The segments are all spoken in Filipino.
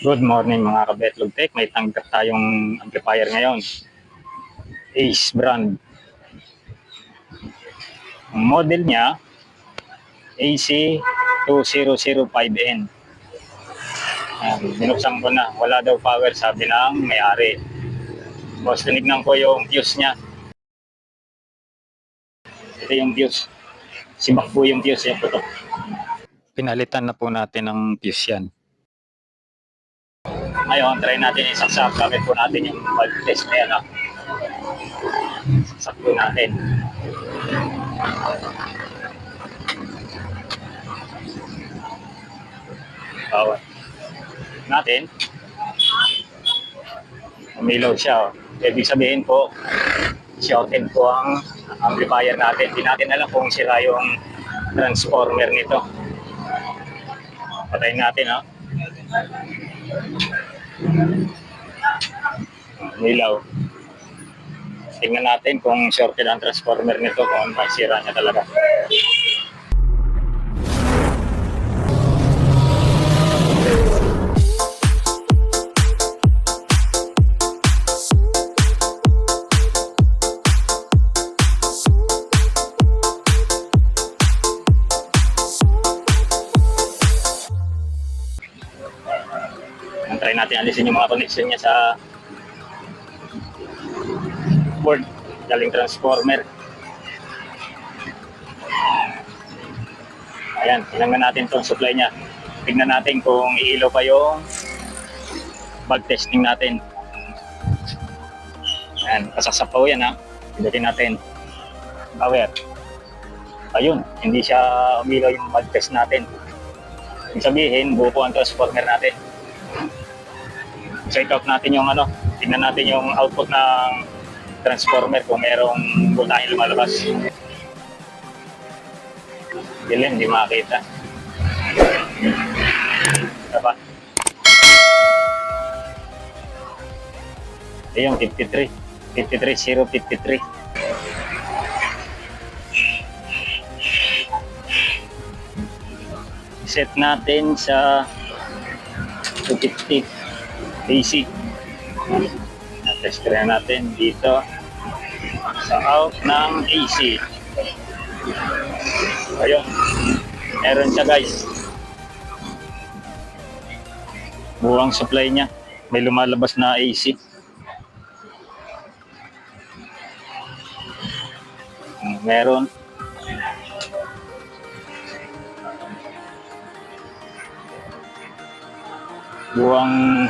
Good morning mga ka-Betlog Tech. May tanggap tayong amplifier ngayon. Ace brand. Ang model niya, AC2005N. Binuksan ko na. Wala daw power, sabi ng may-ari. Boss, tinignan ko yung fuse niya. Ito yung fuse. Sibak po yung fuse. Yung putok. Pinalitan na po natin ng fuse yan. Ngayon, try natin isaksak. Gamit po natin yung valve test na yan. Saksak po natin. Bawat natin. Umilaw siya. Ibig sabihin po, shorted po ang amplifier natin. Hindi natin alam kung sira yung transformer nito. Patayin natin, ha? Umilaw. Tingnan natin kung shorted ang transformer nito, kung ano sira niya talaga. Try natin alisin yung mga connection niya sa board galing transformer. Ayan, tingnan natin itong supply niya. Tingnan natin kung iilaw pa yung bag testing natin. Ayan, kasaksapaw yan, ha. Pindutin natin. Power. Ayun, hindi siya umilaw yung bag test natin. Ibig sabihin, buo po ang transformer natin. Check out natin yung tingnan natin yung output ng transformer kung merong voltahe lumalabas. Dilim, hindi makakita. Diba? Ayun, 53. 53,053. Set natin sa 250 AC. Test natin dito sa out ng AC. Ayun, meron siya, guys. Buwang supply niya. May lumalabas na AC. Meron. Buwang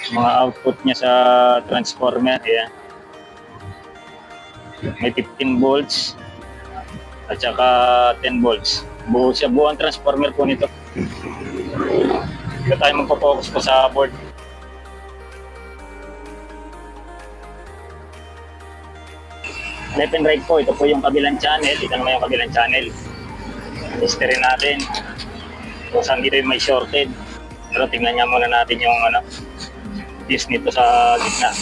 mga output niya sa transformer. Ayan. May 15 volts at saka 10 volts. Buo siya. Buo ang transformer po nito. Dito tayo magpo-focus po sa board. Left and right po. Ito po yung kabilang channel. Ito naman yung kabilang channel. Testerin natin kung saan dito yung may shorted. Pero tingnan nga muna natin yung fuse nito sa gitna.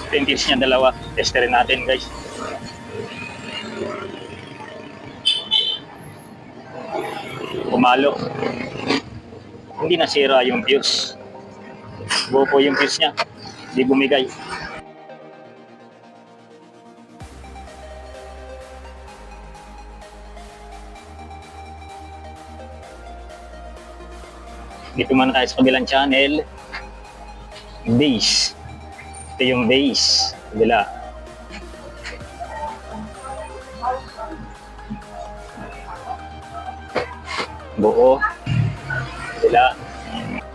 Ito yung fuse niya, dalawa. Testerin natin, guys. Pumalo. Hindi nasira yung fuse. Buo po yung fuse niya. Hindi bumigay. Dito muna tayo sa kabilang channel. Base. Ito yung base. Kabila. Buo. Kabila.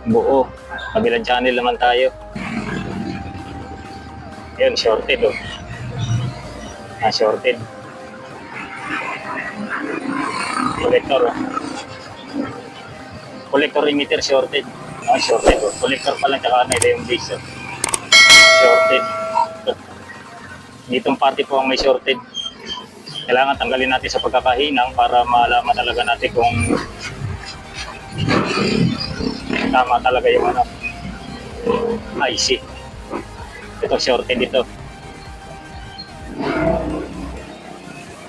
Buo. Kabilang channel naman tayo. Ayun, shorted, oh. Shorted. Collector, oh. Collector emitter shorted. Shorted. Collector pa lang, tsaka ito yung base. Shorted. Ditong party po ang may shorted. Kailangan tanggalin natin sa pagkakahinang para malaman talaga natin kung tama talaga yung IC. Ito shorted dito.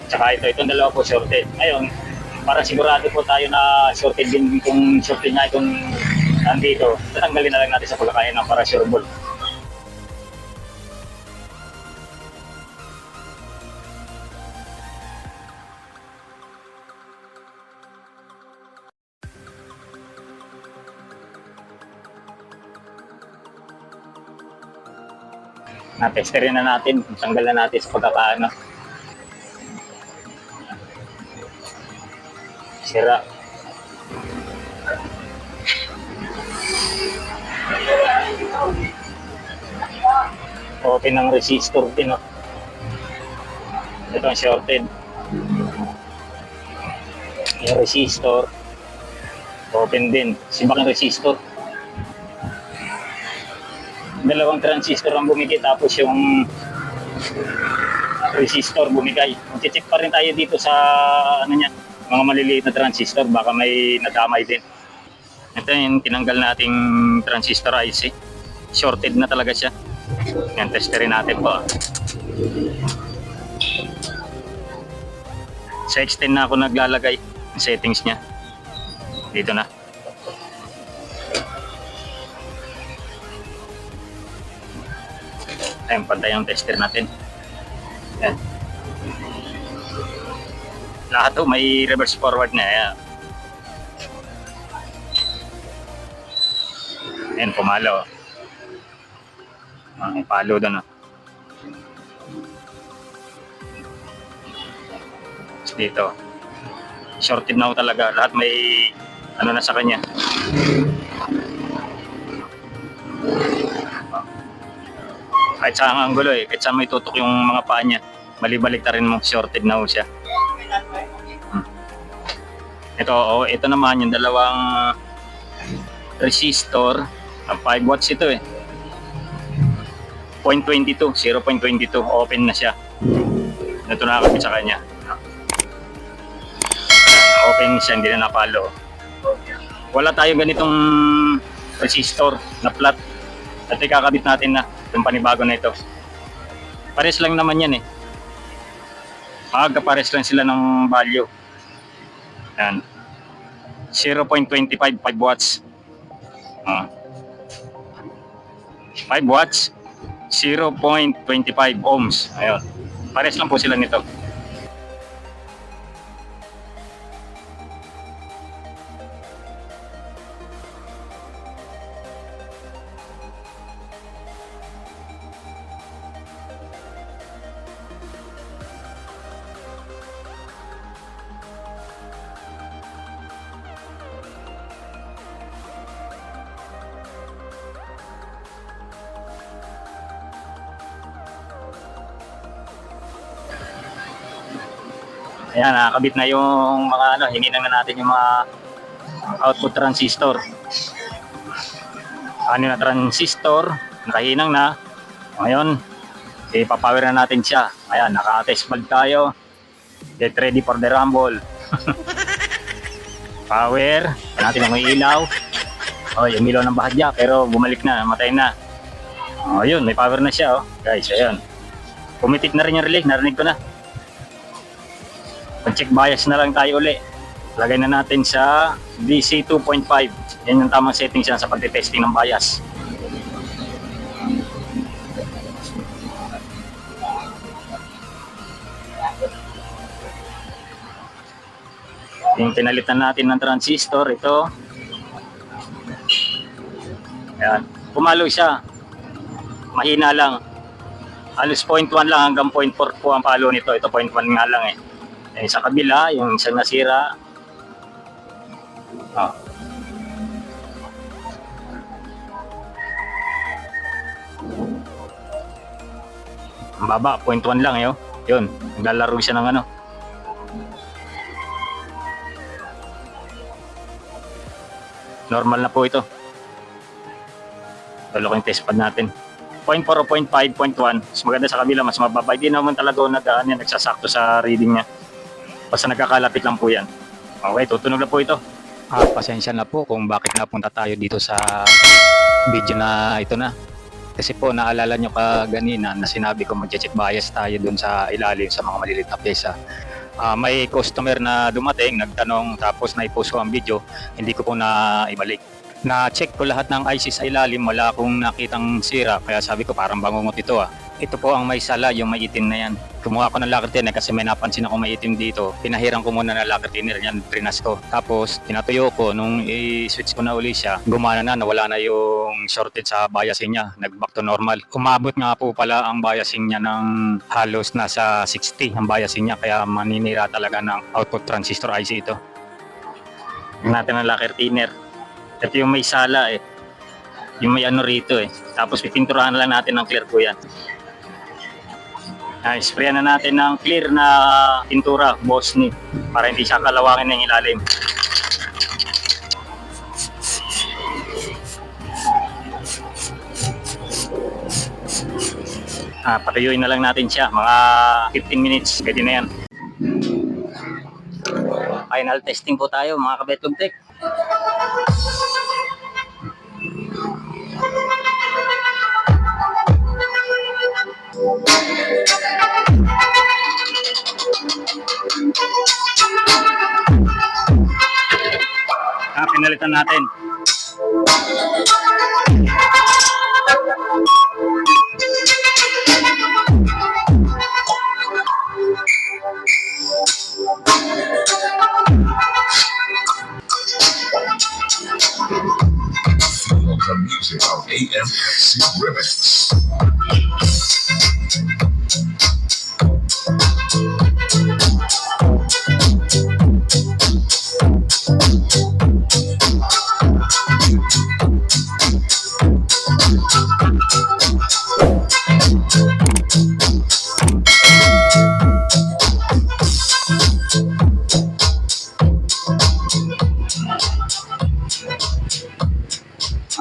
Tsaka itong dalawa po shorted. Ngayon, para sigurado po tayo na shorted din kung shorted nga itong nandito. Tatanggalin na lang natin sa pagkakaya ng para sure ball. Na-testerin na natin, tanggal na natin sa pagkakaano. Sira. Open ng resistor din, oh. Ito ang shorted. Yung resistor, open din. Sibak ang resistor. Dalawang transistor ang bumigay tapos yung resistor bumigay. Mag-check pa rin tayo dito sa ano niya, mga maliliit na transistor, baka may nadamay din. Ito yung tinanggal nating transistor IC. Shorted na talaga siya. Yan, testerin natin po. Sa extend na ako naglalagay ang settings niya. Dito na. Ayun, pantay ang tester natin. Ayan. Lahat to may reverse forward na. Ayan. Ayan, pumalo. May palo doon. Dito. Shorted na ako talaga. Lahat may ano na sa kanya. Kahit saan ang angulo kahit saan may tutok yung mga paa niya, malibalik ta rin mo, shorted na ho siya. Ito, ito naman yung dalawang resistor, 5 watts ito 0.22, open na siya. Ito nakakabit sa kanya. Open siya, hindi na napalo. Wala tayong ganitong resistor na flat. At ikakabit natin na yung panibago na ito. Pares lang naman yan Magkapares lang sila ng value. Yan. 0.25, 5 watts. 5 watts, 0.25 ohms. Ayun. Pares lang po sila nito. Ayan, nakakabit na yung mga hingi na natin yung mga output transistor. Ano na transistor, nakahinang na. Ngayon, ipapower na natin siya. Ayan, naka-test bulb tayo. Get ready for the rumble. Power, natin ang may ilaw. Yung ilaw ng bahagya, pero bumalik na, matay na. Yun, may power na siya, guys, ayan. Pumitik na rin yung relay, narinig ko na. Pag-check bias na lang tayo uli. Lagay na natin sa DC 2.5. Yan yung tamang settings yan sa pagte-testing ng bias. Yung pinalitan natin ng transistor, ito. Ayan. Pumalo siya. Mahina lang. Halos 0.1 lang hanggang 0.4 po ang palo nito. Ito 0.1 nga lang sa kabila, yung isang nasira. Ang baba, 0.1 lang yun, naglalaro siya ng normal na po ito. Tulo ko yung test pad natin. 0.4 o 0.5, 0.1. Mas maganda sa kabila, mas mababa. Hindi naman talaga nagsasakto sa reading niya. Basta nagkakalapit lang po yan. Okay, tutunog na po ito. Pasensya na po kung bakit napunta tayo dito sa video na ito na. Kasi po naalala nyo kaganina na sinabi ko mag-check bias tayo dun sa ilalim sa mga maliliit na pyesa. May customer na dumating, nagtanong, tapos na-post ko ang video, hindi ko po na ibalik. Na-check ko lahat ng IC sa ilalim, wala akong nakitang sira, kaya sabi ko parang bangungot ito. Ito po ang may sala, yung may itim na yan. Kumuha ko ng lacquer thinner kasi may napansin ako may itim dito. Pinahiran ko muna ng lacquer thinner, yan, trinas ko. Tapos tinatuyo ko, nung i-switch ko na uli siya, gumana na, nawala na yung shortage sa biasing niya, nag-back to normal. Umabot nga po pala ang biasing niya ng halos nasa 60 ang biasing niya, kaya maninira talaga ng output transistor IC ito. Natin ang lacquer thinner. Ito yung may sala yung may ano rito Tapos pipinturahan na lang natin ng clear po yan. Sprayan na natin ng clear na pintura, Bosni, para hindi siya kalawangin ng ilalim. Patuyuin na lang natin siya, mga 15 minutes, pwede na yan. Final testing po tayo mga Kabetlog Tech. Pinalitan natin. The music of AMC Remix.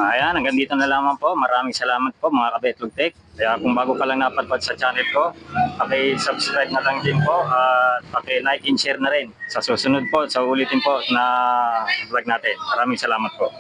Ayan, hanggang dito na lamang po. Maraming salamat po mga Kabetlog Tech. Kaya kung bago ka lang napadpad sa channel ko, paki-subscribe na lang din po at paki-like and share na rin. Sa susunod po, sa ulitin po na vlog natin. Maraming salamat po.